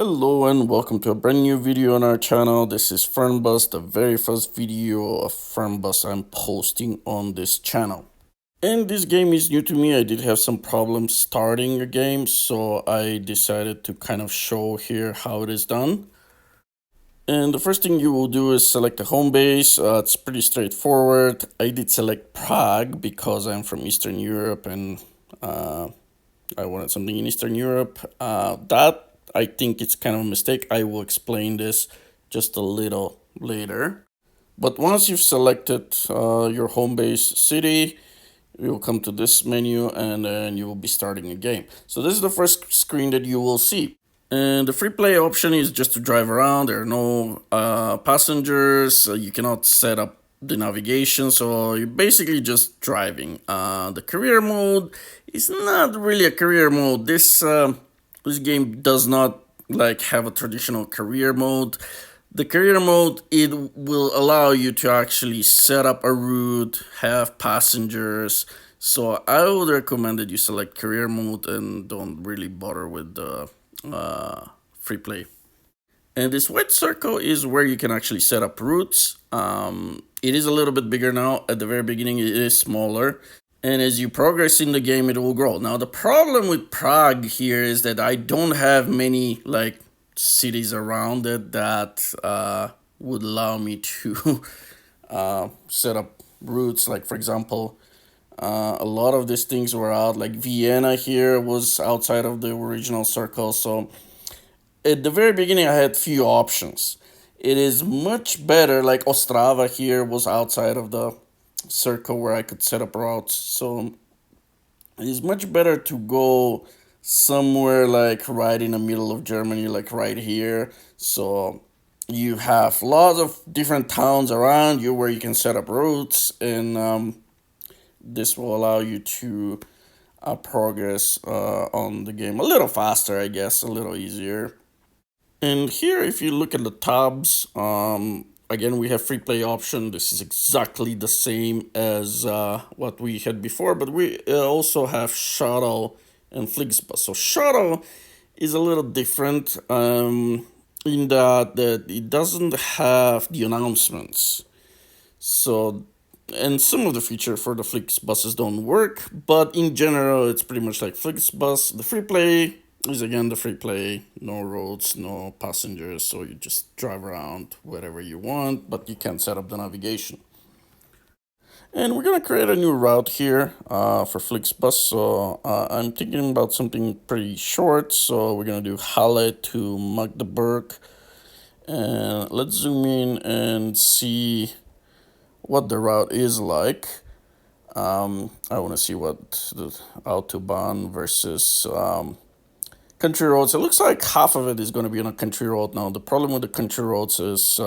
Hello and welcome to a brand new video on our channel. This is Fernbus, the very first video of Fernbus I'm posting on this channel. And this game is new to me. I did have some problems starting a game, so I decided to kind of show here how it is done. And the first thing you will do is select a home base. It's pretty straightforward. I did select Prague because I'm from Eastern Europe and I wanted something in Eastern Europe. That I think it's kind of a mistake. I will explain this just a little later. But once you've selected your home base city, you will come to this menu and then you will be starting a game. So this is the first screen that you will see. And the free play option is just to drive around. There are no passengers. You cannot set up the navigation, so you're basically just driving. The career mode is not really a career mode. This game does not like have a traditional career mode. The career mode, it will allow you to actually set up a route, have passengers. So I would recommend that you select career mode and don't really bother with the free play. And this white circle is where you can actually set up routes. It is a little bit bigger now. At the very beginning, it is smaller. And as you progress in the game, it will grow. Now, the problem with Prague here is that I don't have many like cities around it that would allow me to set up routes. Like, for example, a lot of these things were out. Like Vienna here was outside of the original circle. So at the very beginning, I had few options. It is much better, like Ostrava here was outside of the circle where I could set up routes. So it is much better to go somewhere like right in the middle of Germany, like right here. So you have lots of different towns around you where you can set up routes, and this will allow you to progress on the game a little faster, I guess, a little easier. And here, if you look at the tabs, again, we have free play option. This is exactly the same as what we had before, but we also have shuttle and Flixbus. So shuttle is a little different in that it doesn't have the announcements. So, and some of the feature for the Flixbuses don't work, but in general, it's pretty much like Flixbus. The free play is again the free play, no roads, no passengers, so you just drive around wherever you want, but you can't set up the navigation. And we're gonna create a new route here for Flixbus, so I'm thinking about something pretty short, so we're gonna do Halle to Magdeburg, and let's zoom in and see what the route is like. I want to see what the Autobahn versus country roads. It looks like half of it is going to be on a country road now. The problem with the country roads is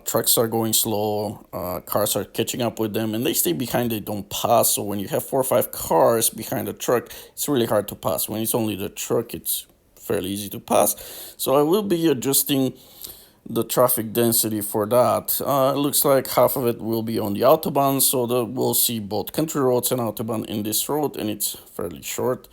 trucks are going slow, cars are catching up with them, and they stay behind, they don't pass. So when you have 4 or 5 cars behind a truck, it's really hard to pass. When it's only the truck, it's fairly easy to pass. So I will be adjusting the traffic density for that. It looks like half of it will be on the Autobahn, so that we'll see both country roads and Autobahn in this road, and it's fairly short.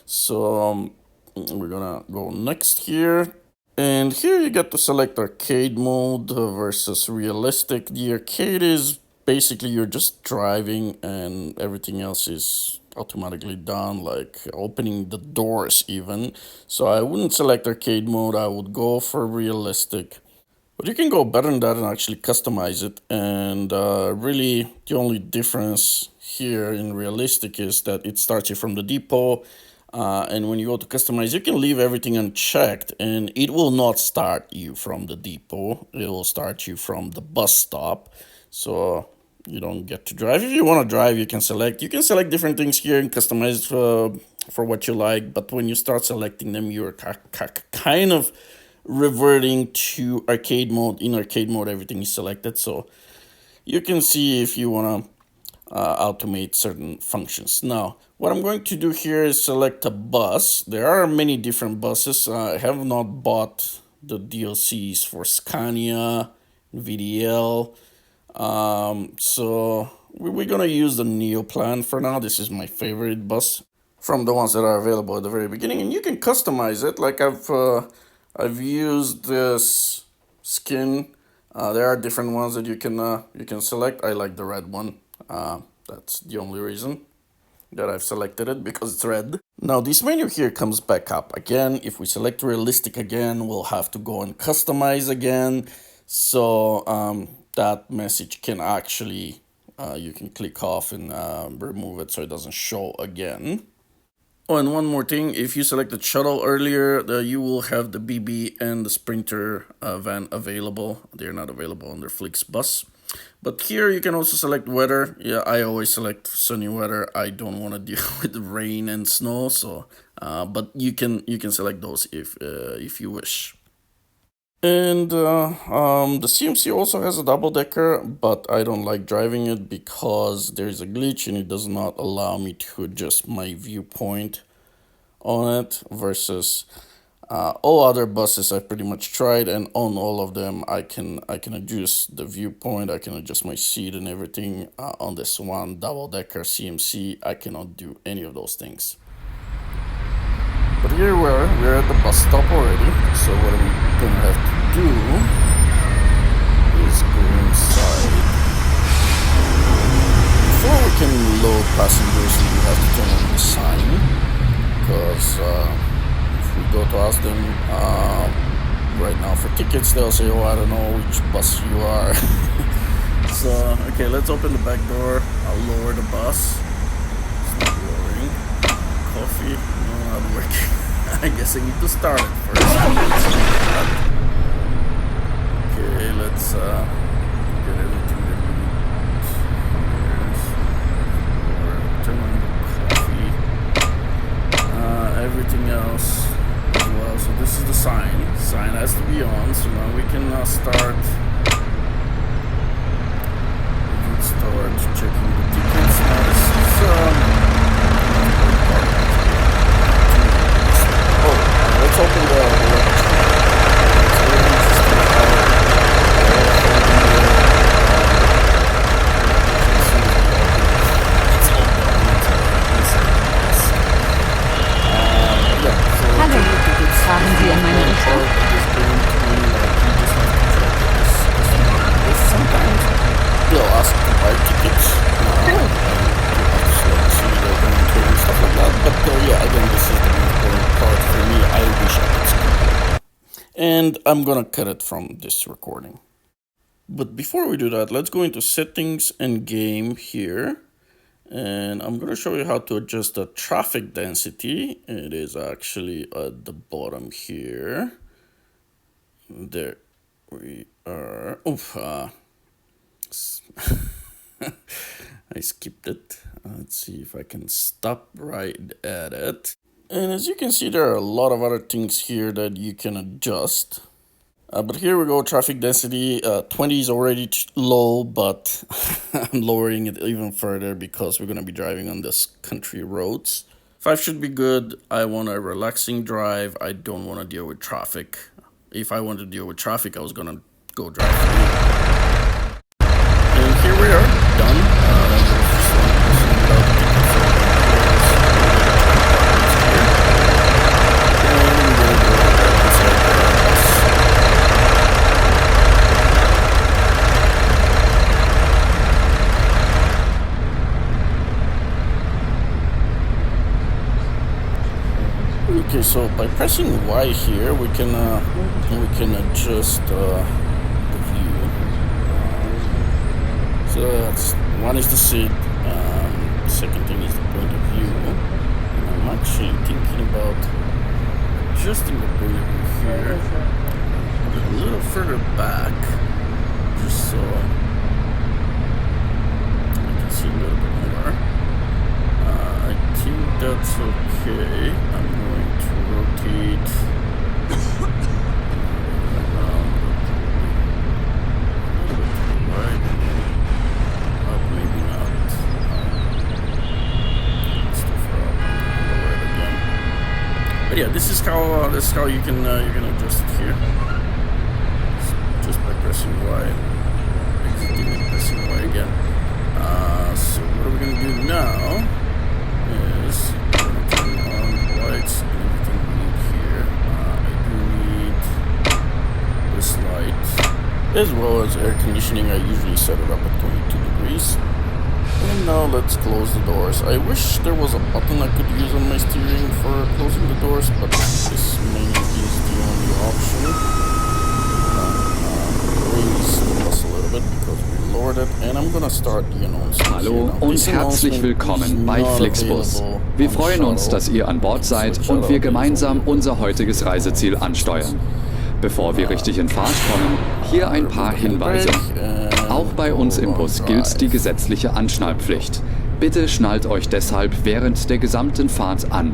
So we're gonna go next here, and here you get to select arcade mode versus realistic. The arcade is basically you're just driving and everything else is automatically done, like opening the doors even. So I wouldn't select arcade mode, I would go for realistic. But you can go better than that and actually customize it. And really, the only difference here in realistic is that it starts you from the depot. And when you go to customize, you can leave everything unchecked and it will not start you from the depot. It will start you from the bus stop. So you don't get to drive. If you want to drive, you can select. You can select different things here and customize for what you like. But when you start selecting them, you're kind of reverting to arcade mode. In arcade mode, everything is selected, so you can see if you want to automate certain functions. Now, what I'm going to do here is select a bus. There are many different buses. I have not bought the DLCs for Scania, VDL, so we're gonna use the Neo plan for now. This is my favorite bus from the ones that are available at the very beginning, and you can customize it. Like I've used this skin. There are different ones that you can select. I like the red one. That's the only reason that I've selected it, because it's red. Now this menu here comes back up again. If we select realistic again, we'll have to go and customize again. So that message can actually, you can click off and remove it so it doesn't show again. Oh, and one more thing, if you selected shuttle earlier, you will have the BB and the Sprinter van available. They're not available on their Flixbus. But here you can also select weather. Yeah, I always select sunny weather. I don't want to deal with rain and snow, so but you can select those if you wish. And the CMC also has a double decker, but I don't like driving it because there's a glitch and it does not allow me to adjust my viewpoint on it, versus all other buses I've pretty much tried, and on all of them I can adjust the viewpoint, I can adjust my seat and everything. On this one double decker CMC, I cannot do any of those things. But here we're at the bus stop already, so what we're gonna have to do is go inside. Before we can load passengers, we have to turn on the sign, because if we go to ask them right now for tickets, they'll say, oh, I don't know which bus you are. So, okay, let's open the back door. I'll lower the bus. It's not lowering. Coffee, no, not working. I guess I need to start it first. Okay, let's get everything that we need. Turn on the coffee. Everything else as well. So this is the sign. Sign has to be on. So now we can start. We can start checking the tickets. Now this is let's open the it's really interesting Hallo, fahren Sie in meine Richtung? Sometimes they'll ask to buy tickets. Stuff like that, but yeah, again, this is the important part for me. I wish I could skip it, and I'm gonna cut it from this recording. But before we do that, let's go into settings and game here, and I'm gonna show you how to adjust the traffic density. It is actually at the bottom here. There we are. Oof, I skipped it. Let's see if I can stop right at it. And as you can see, there are a lot of other things here that you can adjust. But here we go, traffic density. 20 is already low, but I'm lowering it even further because we're going to be driving on this country roads. 5 should be good. I want a relaxing drive. I don't want to deal with traffic. If I want to deal with traffic, I was going to go drive through. And here we are, done. Okay, so by pressing Y here, we can adjust the view. So that's one is the seat. Second thing is the point of view. And I'm actually thinking about adjusting the point of view here a little further back, just so I can see a little bit more. I think that's okay. I'm going to rotate around a little bit to the right. Up, maybe not. Still far up on the right again. But yeah, this is how you can adjust it here. Just by pressing Y, exiting and pressing Y again. So what are we gonna do now? Is we're going to turn on the lights and everything we need here. I do need as well as air conditioning. I usually set it up at 22 degrees. And now let's close the doors. I wish there was a button I could use on my steering for closing the doors, but this may is the only option. Raise the bus a little bit because we lowered it, and I'm gonna start the announcement. Hallo und herzlich willkommen bei Flixbus. Wir freuen uns, dass ihr an Bord seid und wir gemeinsam unser heutiges Reiseziel ansteuern. Bevor wir richtig in Fahrt kommen, hier ein paar Hinweise. Auch bei uns im Bus gilt die gesetzliche Anschnallpflicht. Bitte schnallt euch deshalb während der gesamten Fahrt an.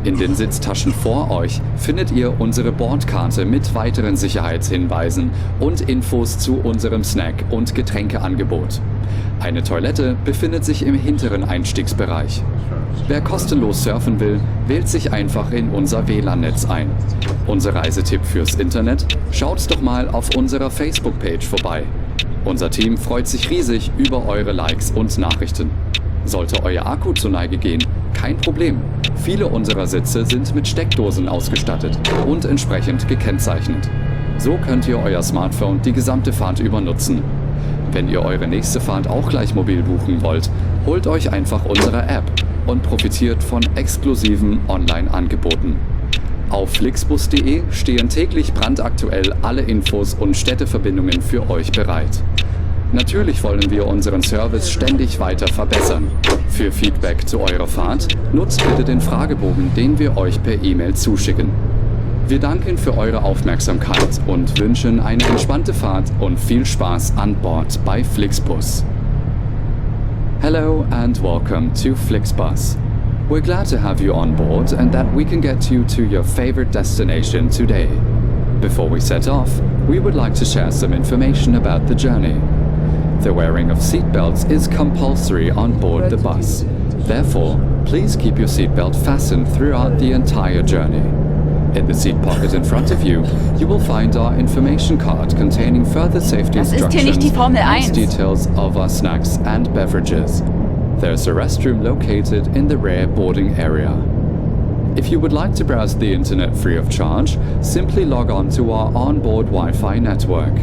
In den Sitztaschen vor euch findet ihr unsere Bordkarte mit weiteren Sicherheitshinweisen und Infos zu unserem Snack- und Getränkeangebot. Eine Toilette befindet sich im hinteren Einstiegsbereich. Wer kostenlos surfen will, wählt sich einfach in unser WLAN-Netz ein. Unser Reisetipp fürs Internet? Schaut doch mal auf unserer Facebook-Page vorbei. Unser Team freut sich riesig über eure Likes und Nachrichten. Sollte euer Akku zur Neige gehen, kein Problem. Viele unserer Sitze sind mit Steckdosen ausgestattet und entsprechend gekennzeichnet. So könnt ihr euer Smartphone die gesamte Fahrt über nutzen. Wenn ihr eure nächste Fahrt auch gleich mobil buchen wollt, holt euch einfach unsere App und profitiert von exklusiven Online-Angeboten. Auf flixbus.de stehen täglich brandaktuell alle Infos und Städteverbindungen für euch bereit. Natürlich wollen wir unseren Service ständig weiter verbessern. Für Feedback zu eurer Fahrt nutzt bitte den Fragebogen, den wir euch per E-Mail zuschicken. Wir danken für eure Aufmerksamkeit und wünschen eine entspannte Fahrt und viel Spaß an Bord bei Flixbus. Hello and welcome to Flixbus. We're glad to have you on board and that we can get you to your favorite destination today. Before we set off, we would like to share some information about the journey. The wearing of seatbelts is compulsory on board the bus. Therefore, please keep your seatbelt fastened throughout the entire journey. In the seat pocket in front of you, you will find our information card containing further safety instructions and details of our snacks and beverages. There's a restroom located in the rear boarding area. If you would like to browse the internet free of charge, simply log on to our onboard Wi-Fi network.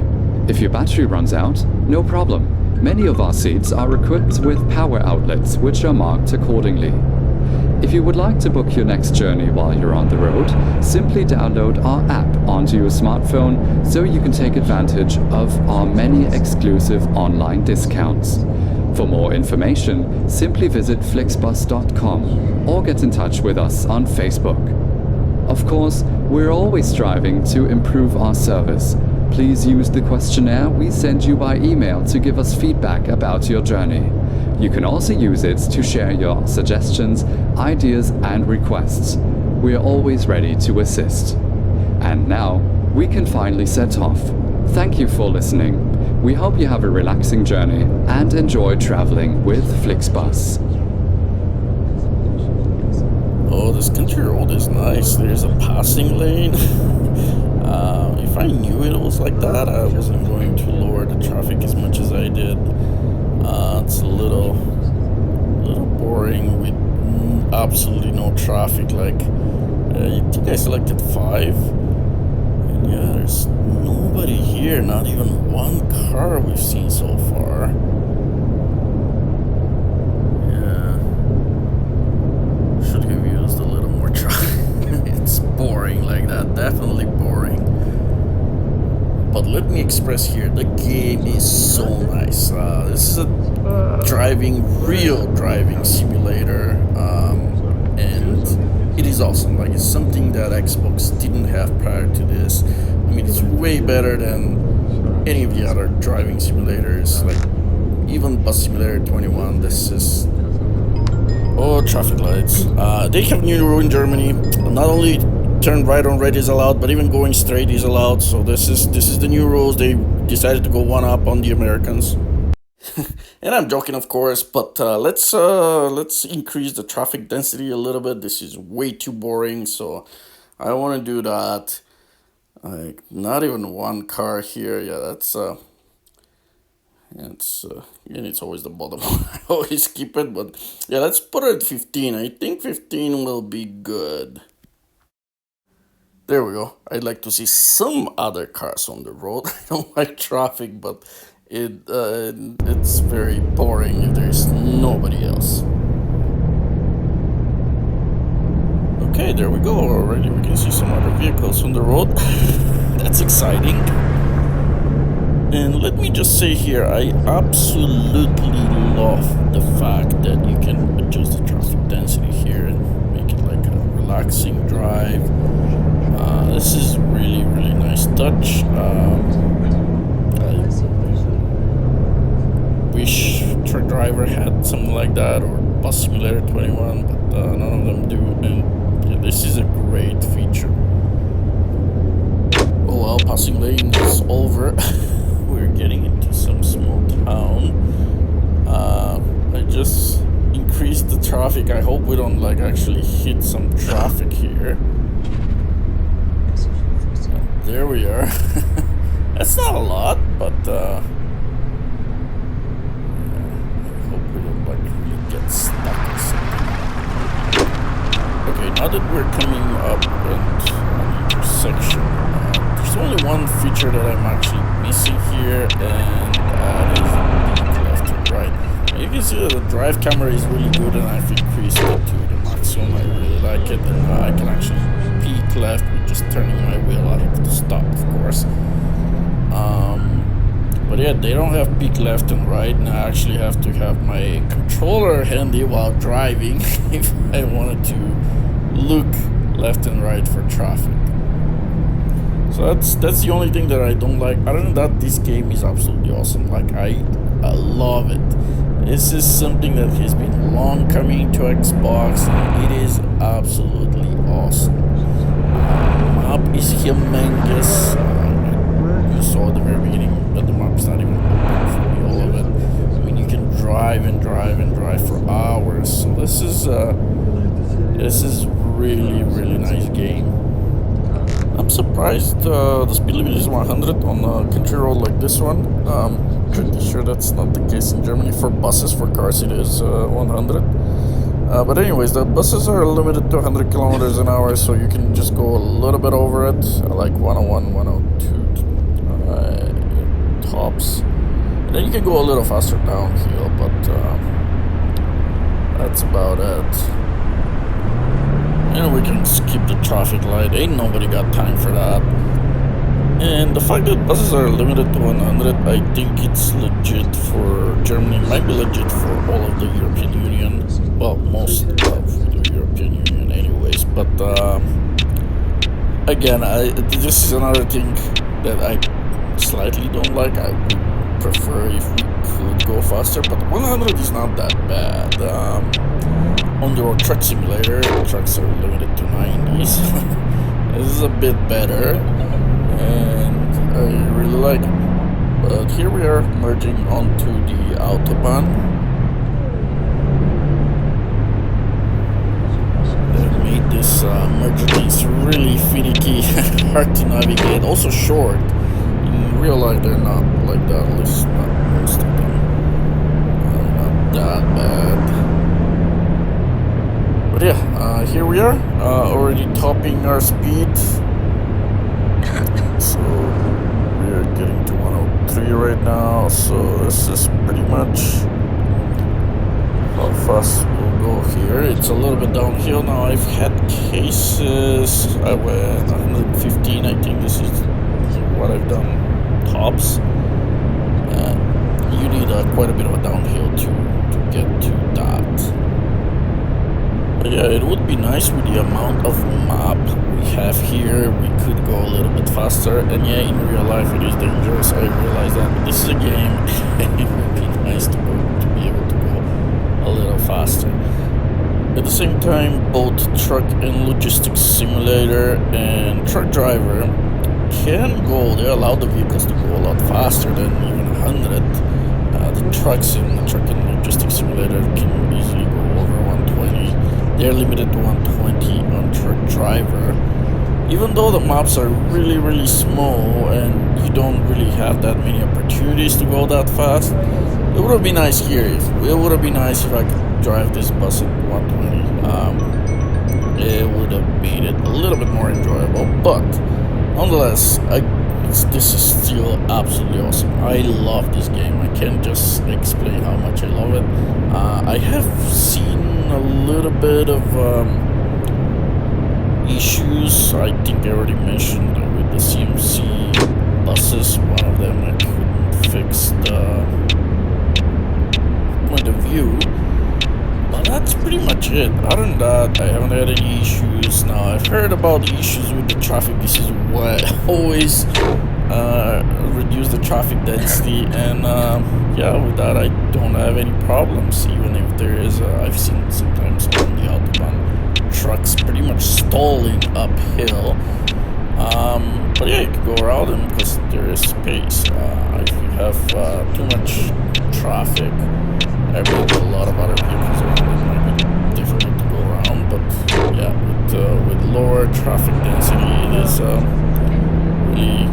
If your battery runs out, no problem. Many of our seats are equipped with power outlets which are marked accordingly. If you would like to book your next journey while you're on the road, simply download our app onto your smartphone so you can take advantage of our many exclusive online discounts. For more information, simply visit flixbus.com or get in touch with us on Facebook. Of course, we're always striving to improve our service. Please use the questionnaire we send you by email to give us feedback about your journey. You can also use it to share your suggestions, ideas, and requests. We are always ready to assist. And now, we can finally set off. Thank you for listening. We hope you have a relaxing journey and enjoy traveling with Flixbus. Oh, this country road is nice. There's a passing lane. If I knew it was like that, I wasn't going to lower the traffic as much as I did. It's a little boring with absolutely no traffic. Like, I think I selected 5. And yeah, there's nobody here, not even one car we've seen so far. Yeah. Should have used a little more traffic. It's boring like that, definitely boring. But let me express here, the game is so nice. This is a real driving simulator, and it is awesome. Like, it's something that Xbox didn't have prior to this. I mean, it's way better than any of the other driving simulators, like even Bus Simulator 21. This is... Oh, traffic lights. They have new rule in Germany. Not only turn right on red is allowed, but even going straight is allowed. So this is the new rules. They decided to go one up on the Americans. And I'm joking, of course, but let's increase the traffic density a little bit. This is way too boring, so I want to do that. Like, not even one car here. Yeah, that's it's always the bottom one. I always keep it, but yeah, let's put it at 15. I think 15 will be good. There we go. I'd like to see some other cars on the road. I don't like traffic, but it's very boring if there's nobody else. Okay, there we go. Already we can see some other vehicles on the road. That's exciting. And let me just say here, I absolutely love the fact that you can adjust the traffic density here and make it like a relaxing drive. This is really, really nice touch. I wish Truck Driver had something like that, or Bus Simulator 21, but none of them do. And yeah, this is a great feature. Oh well, passing lane is over. We're getting into some small town. I just increased the traffic. I hope we don't like actually hit some traffic here. There we are. That's not a lot, but yeah, I hope we don't like really get stuck or something. Okay, now that we're coming up at an intersection, there's only one feature that I'm actually missing here, and that is the left and right. Now you can see that the drive camera is really good, and I've increased it to the maximum. I really like it, and I can actually peek left with just turning my wheel. I have to stop, of course. But yeah, they don't have peek left and right, and I actually have to have my controller handy while driving if I wanted to look left and right for traffic. So that's the only thing that I don't like. Other than that, this game is absolutely awesome. Like I love it. This is something that has been long coming to Xbox, and it is absolutely awesome. Map is humongous. You saw at the very beginning, but the map's not even open for me, all of it. I mean, you can drive and drive and drive for hours. So this is really, really nice game. I'm surprised the speed limit is 100 on a country road like this one. Pretty sure that's not the case in Germany. For buses, for cars it is 100. But anyways, the buses are limited to 100 kilometers an hour, so you can just go a little bit over it, like 101, 102 tops. And then you can go a little faster downhill, but that's about it. And we can skip the traffic light. Ain't nobody got time for that. And the fact that buses are limited to 100, I think it's legit for Germany. It might be legit for all of the European Union. Well, most of the European Union anyways. But again, this is another thing that I slightly don't like. I would prefer if we could go faster, but 100 is not that bad. On the road truck simulator, trucks are limited to 90s. This is a bit better, and I really like it. But here we are merging onto the Autobahn. They made this merger things really finicky, hard to navigate, also short. In real life, they're not like that, at least not most of them. Not that bad. But yeah, here we are, already topping our speed. So we are getting to 103 right now, so this is pretty much how fast we'll go here. It's a little bit downhill now. I've had cases, I went 115, I think this is what I've done tops. You need quite a bit of a downhill to get to that. Yeah, it would be nice with the amount of map we have here. We could go a little bit faster, and yeah, in real life it is dangerous. I realize that, but this is a game, and it would be nice to be able to go a little faster. At the same time, both Truck and Logistics Simulator and Truck Driver can go. They allow the vehicles to go a lot faster than even 100. The trucks in the Truck and Logistics Simulator can easily go over 120. They're limited to 120 on Truck Driver. Even though the maps are really, really small and you don't really have that many opportunities to go that fast, it would have been nice here. It would have been nice if I could drive this bus at 120. It would have made it a little little bit more enjoyable, but nonetheless, this is still absolutely awesome. I love this game. I can't just explain how much I love it. I have seen a little bit of issues. I think I already mentioned with the CMC buses. One of them I couldn't fix the point of view. But that's pretty much it. Other than that, I haven't had any issues. Now, I've heard about the issues with the traffic. This is what always reduce the traffic density, and yeah, with that I don't have any problems. Even if there is, I've seen sometimes on the Autobahn trucks pretty much stalling uphill. But yeah, you can go around them because there is space. If you have too much traffic, I believe a lot of other vehicles around, it might be difficult to go around. But yeah, with lower traffic density, it is really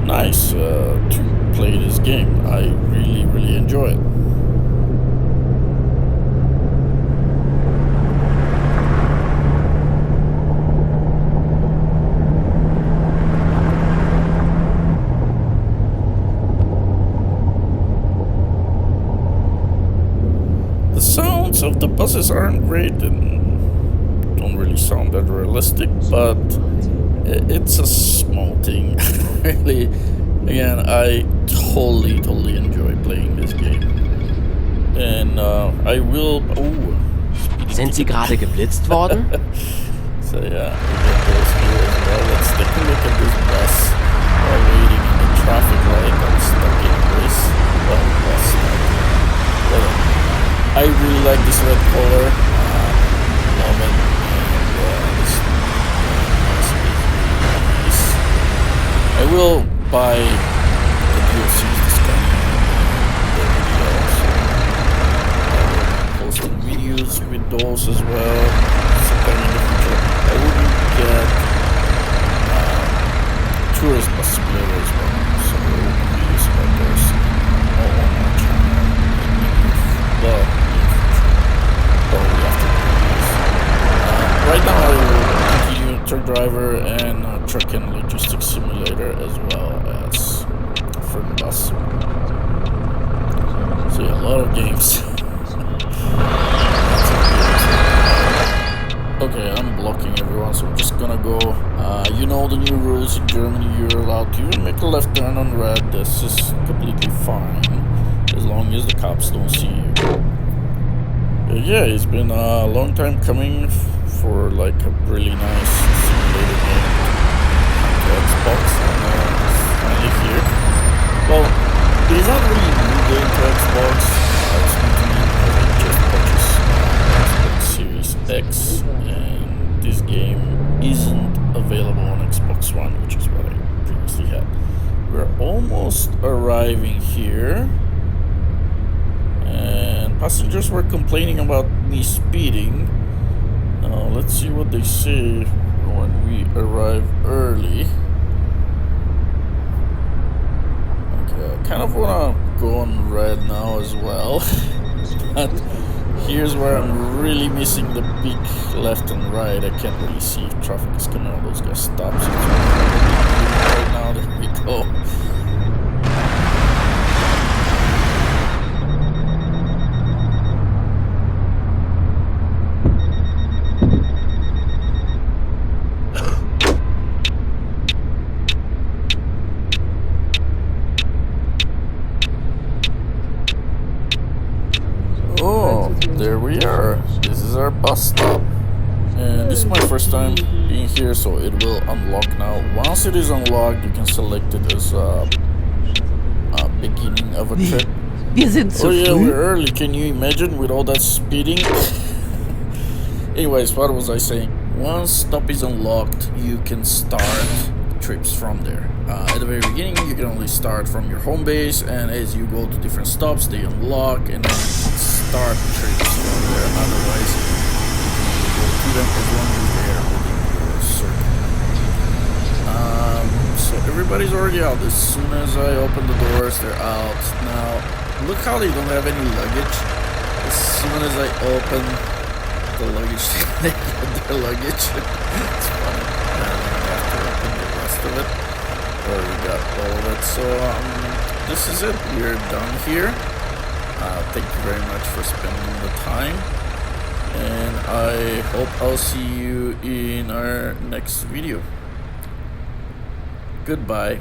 nice to play this game. I really enjoy it. The sounds of the buses aren't great and don't really sound that realistic, but it's a small thing. Really, again, I totally enjoy playing this game. And I will... Sind Sie gerade geblitzt worden? So yeah, we get those here as well. Let's take a look at this bus while waiting in the traffic light. I'm stuck in this. Well, bus stop. Well, I really like this red color. Love it. And this nice, nice. I will buy the DLCs this coming the video, so I will post some videos with those as well. Sometime in the future. I wouldn't get Tourist Bus Simulator as well, so there will be videos about those all on our channel. Well, probably after the videos. Right now I will continue Truck Driver and Truck and Logistics Simulator as well as Fernbus. So yeah, a lot of games. Okay, I'm blocking everyone, so I'm just gonna go. You know the new rules in Germany, you're allowed to make a left turn on red. This is completely fine, as long as the cops don't see you. But yeah, it's been a long time coming for like a really nice simulator game to Xbox, and it's finally here. Well, it's not really a new game to Xbox. It's new to me because I just purchased Xbox Series X, and this game isn't available on Xbox One, which is what I previously had. We're almost arriving here, and passengers were complaining about me speeding. Let's see what they say when we arrive early. Okay, I kind of want to go on red now as well. But here's where I'm really missing the peak left and right. I can't really see if traffic is coming on. Those guys stop. So right now, there we go. There we are. This is our bus stop, and this is my first time being here, so it will unlock now. Once it is unlocked, you can select it as a beginning of a trip. Wir sind zu Oh yeah, früh. we're early. Can you imagine with all that speeding? Anyways, what was I saying? Once stop is unlocked, you can start trips from there. At the very beginning, you can only start from your home base, and as you go to different stops, they unlock, and then you can start trips from there. Otherwise, you can go to them as long as they're within your circle. So everybody's already out. As soon as I open the doors, they're out. Now, look how they don't have any luggage. As soon as I open the luggage. They got their luggage. It's funny. And I have to open the rest of it. But we got all of it. So this is it. We're done here. Thank you very much for spending the time. And I hope I'll see you in our next video. Goodbye.